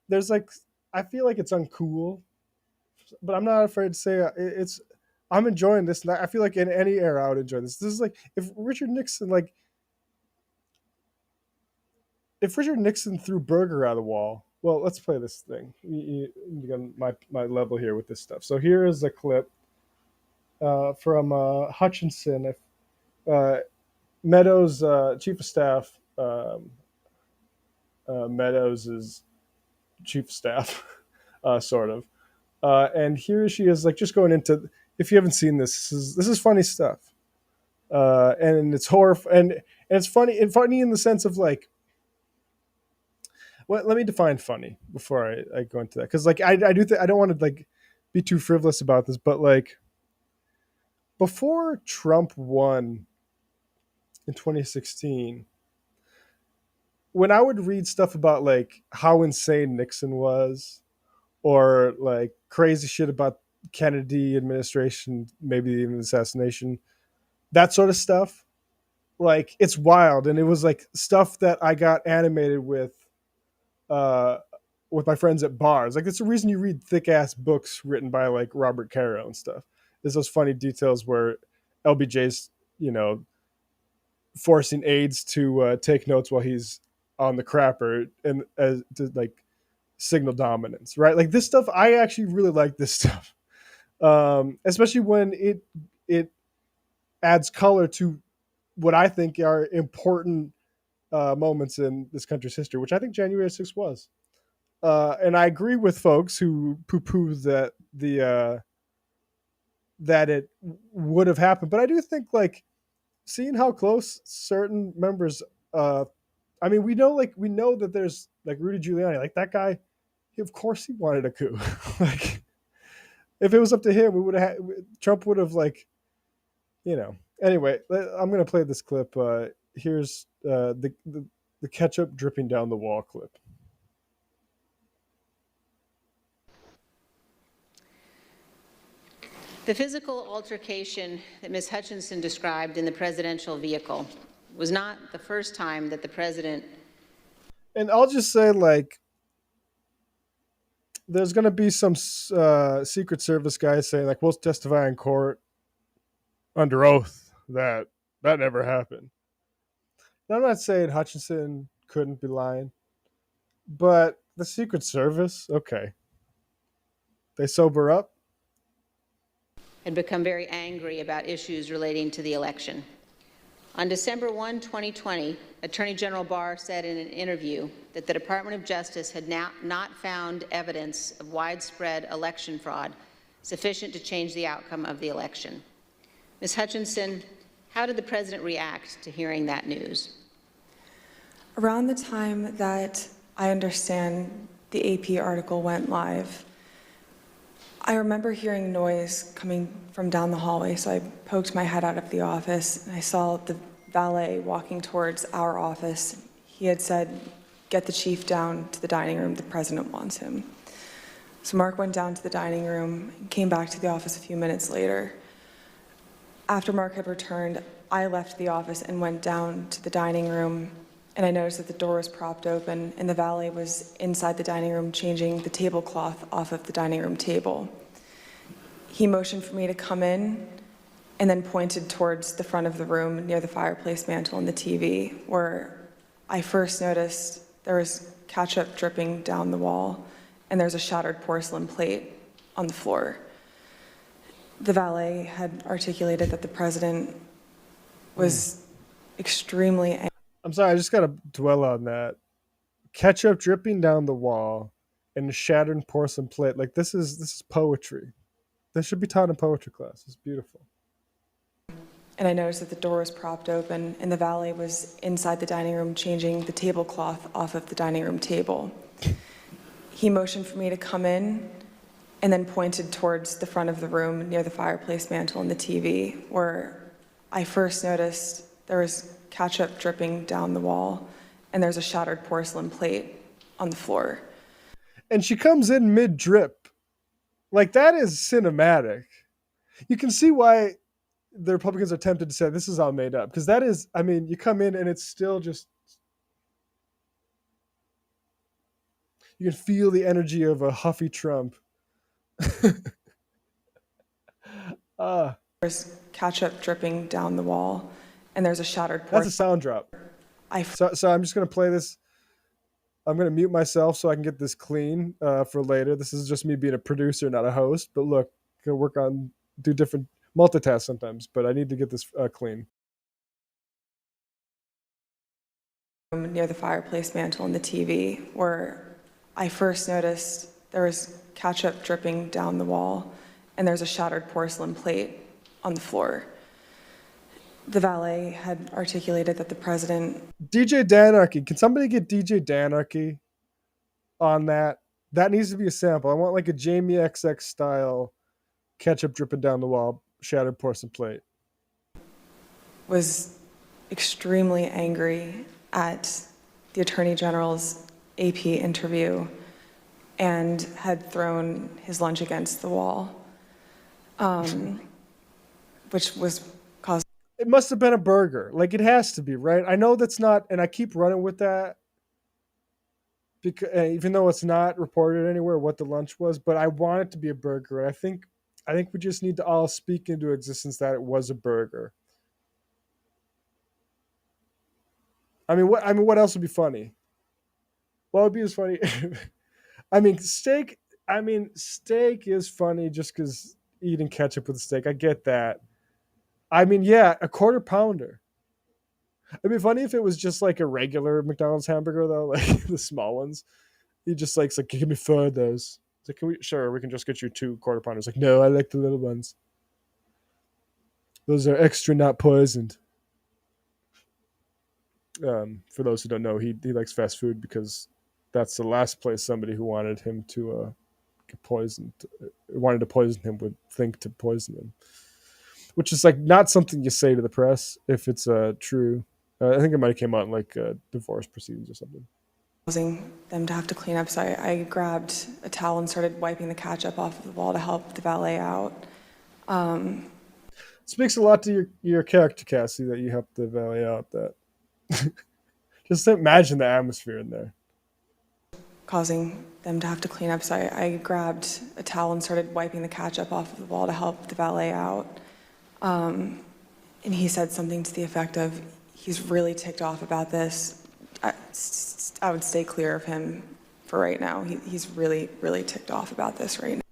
there's like I feel like it's uncool, but I'm not afraid to say it's. I'm enjoying this. And I feel like in any era I would enjoy this. This is like if Richard Nixon threw Berger out of the wall. Well, let's play this thing. You got my level here with this stuff. So here is a clip from Hutchinson, Meadows' chief of staff. Meadows is chief of staff, sort of. And here she is, like just going into. If you haven't seen this, this is funny stuff, and it's horror, and it's funny in the sense of like. Well, let me define funny before I go into that, because like I do I don't want to like be too frivolous about this, but like before Trump won in 2016, when I would read stuff about like how insane Nixon was, or like crazy shit about Kennedy administration, maybe even assassination, that sort of stuff, like it's wild, and it was like stuff that I got animated uh with my friends at bars. Like it's the reason you read thick ass books written by like Robert Caro and stuff. There's those funny details where LBJ's, forcing aides to take notes while he's on the crapper and as to like signal dominance, right? Like this stuff, I actually really like this stuff, especially when it adds color to what I think are important moments in this country's history, which I think January 6th was. And I agree with folks who poo-poo that it would have happened, but I do think like seeing how close certain members. I mean, we know that there's like Rudy Giuliani, like that guy. Of course, he wanted a coup. Like, if it was up to him, we would have. Trump would have Anyway, I'm gonna play this clip. Here's the ketchup dripping down the wall clip. The physical altercation that Ms. Hutchinson described in the presidential vehicle was not the first time that the president. And I'll just say, like, there's going to be some Secret Service guys saying, like, we'll testify in court under oath that never happened. And I'm not saying Hutchinson couldn't be lying, but the Secret Service, okay. They sober up. Had become very angry about issues relating to the election. On December 1, 2020, Attorney General Barr said in an interview that the Department of Justice had not found evidence of widespread election fraud sufficient to change the outcome of the election. Ms. Hutchinson, how did the president react to hearing that news? Around the time that I understand the AP article went live, I remember hearing noise coming from down the hallway, so I poked my head out of the office, and I saw the valet walking towards our office. He had said, "Get the chief down to the dining room, the president wants him." So Mark went down to the dining room and came back to the office a few minutes later. After Mark had returned, I left the office and went down to the dining room, and I noticed that the door was propped open and the valet was inside the dining room changing the tablecloth off of the dining room table. He motioned for me to come in and then pointed towards the front of the room near the fireplace mantle and the TV, where I first noticed there was ketchup dripping down the wall and there's a shattered porcelain plate on the floor. The valet had articulated that the president was extremely angry. I'm sorry, I just got to dwell on that. Ketchup dripping down the wall and a shattered porcelain plate. Like this is poetry. This should be taught in poetry class. It's beautiful. and I noticed that the door was propped open and the valet was inside the dining room changing the tablecloth off of the dining room table. He motioned for me to come in and then pointed towards the front of the room near the fireplace mantle and the TV, where I first noticed there was ketchup dripping down the wall and there's a shattered porcelain plate on the floor. And she comes in mid-drip. Like, that is cinematic. You can see why the Republicans are tempted to say this is all made up, because that is, I mean, you come in and it's still just, you can feel the energy of a huffy Trump. There's ketchup dripping down the wall and there's a shattered porcelain. That's a sound drop. So I'm just going to play this. I'm going to mute myself so I can get this clean for later. This is just me being a producer, not a host. But look, I'm going to do different multitask sometimes, but I need to get this clean. Near the fireplace mantle and the TV, where I first noticed there was ketchup dripping down the wall and there's a shattered porcelain plate on the floor. The valet had articulated that the president... DJ Danarchy. Can somebody get DJ Danarchy on that? That needs to be a sample. I want like a Jamie XX style ketchup dripping down the wall, shattered porcelain plate. Was extremely angry at the Attorney General's AP interview and had thrown his lunch against the wall, which was caused... It must have been a burger. Like, it has to be, right? I know that's not, and I keep running with that, because even though it's not reported anywhere what the lunch was, but I want it to be a burger. And I think we just need to all speak into existence that it was a burger. I mean, what else would be funny? What would be as funny? Steak is funny just because eating ketchup with steak. I get that. I mean, yeah, a quarter pounder. It'd be funny if it was just like a regular McDonald's hamburger, though, like the small ones. He just like, give me 4 of those. It's like, sure, we can just get you 2 quarter pounders. Like, no, I like the little ones. Those are extra, not poisoned. For those who don't know, he likes fast food because that's the last place somebody who wanted him to get poisoned, wanted to poison him, would think to poison him. Which is like not something you say to the press if it's true. I think it might have came out in like divorce proceedings or something. Causing them to have to clean up, so I grabbed a towel and started wiping the ketchup off of the wall to help the valet out. Speaks a lot to your character, Cassie, that you helped the valet out. That just imagine the atmosphere in there. Causing them to have to clean up, so I grabbed a towel and started wiping the ketchup off of the wall to help the valet out. And he said something to the effect of, he's really ticked off about this. I would stay clear of him for right now. He's really, really ticked off about this right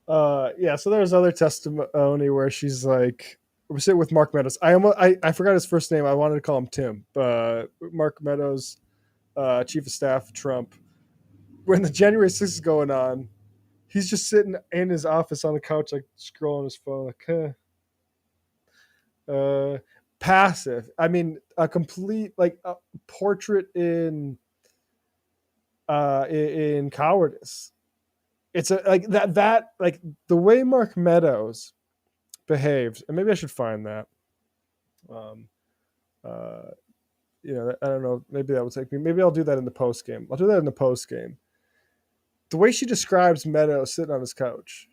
now. Yeah, so there's other testimony where she's like, we're sitting with Mark Meadows. I forgot his first name. I wanted to call him Tim. Mark Meadows, Chief of Staff, Trump. When the January 6th is going on, he's just sitting in his office on the couch, like scrolling his phone, like, passive. I mean, a complete like a portrait in cowardice. It's like that like the way Mark Meadows behaved, and maybe I should find that. I don't know. Maybe that will take me. Maybe I'll do that in the post game. I'll do that in the post game. The way she describes Meadows sitting on his couch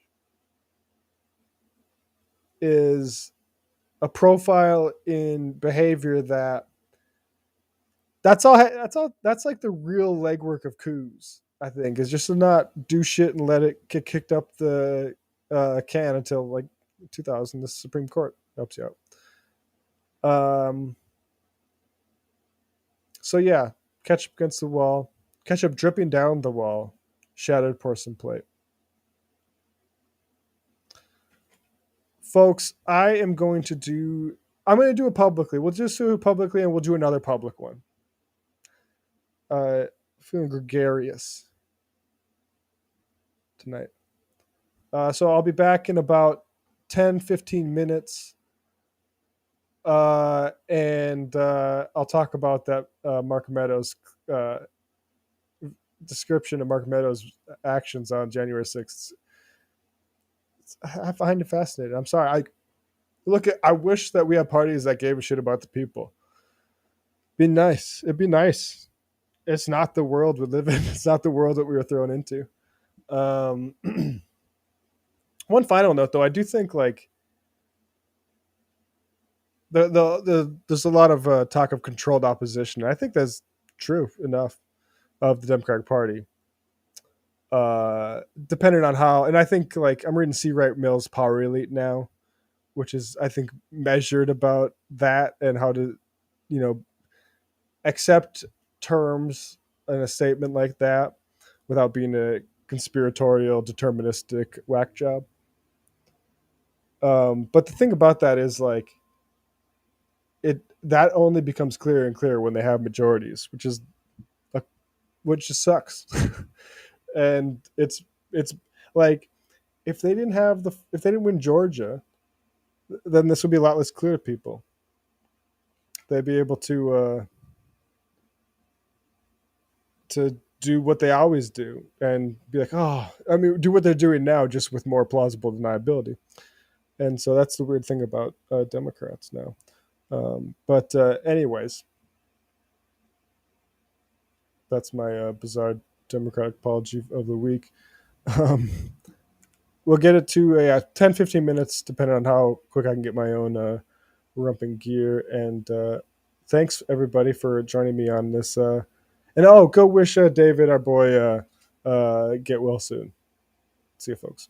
is a profile in behavior that's like the real legwork of coups, I think, is just to not do shit and let it get kicked up the can until like 2000. The Supreme Court helps you out. So yeah, ketchup against the wall, ketchup dripping down the wall, shattered porcelain plate. Folks, I'm going to do it publicly. We'll just do it publicly and we'll do another public one. Feeling gregarious tonight. So I'll be back in about 10, 15 minutes. And I'll talk about that Mark Meadows description of Mark Meadows' actions on January 6th. I find it fascinating. I'm sorry. I wish that we had parties that gave a shit about the people. Be nice. It'd be nice. It's not the world we live in. It's not the world that we were thrown into. One final note, though, I do think like there's a lot of talk of controlled opposition. I think that's true enough of the Democratic Party. Depending on how, and I think like I'm reading C. Wright Mills' Power Elite now, which is I think measured about that and how to, accept terms in a statement like that without being a conspiratorial, deterministic whack job. But the thing about that is like that only becomes clearer and clearer when they have majorities, which just sucks. And it's like if they didn't win Georgia, then this would be a lot less clear to people. They'd be able to do what they always do and be like, do what they're doing now, just with more plausible deniability. And so that's the weird thing about Democrats now. But anyways, that's my bizarre Democratic apology of the week. We'll get it to 10, 15 minutes, depending on how quick I can get my own rumping gear. And thanks, everybody, for joining me on this. And go wish David, our boy, get well soon. See you, folks.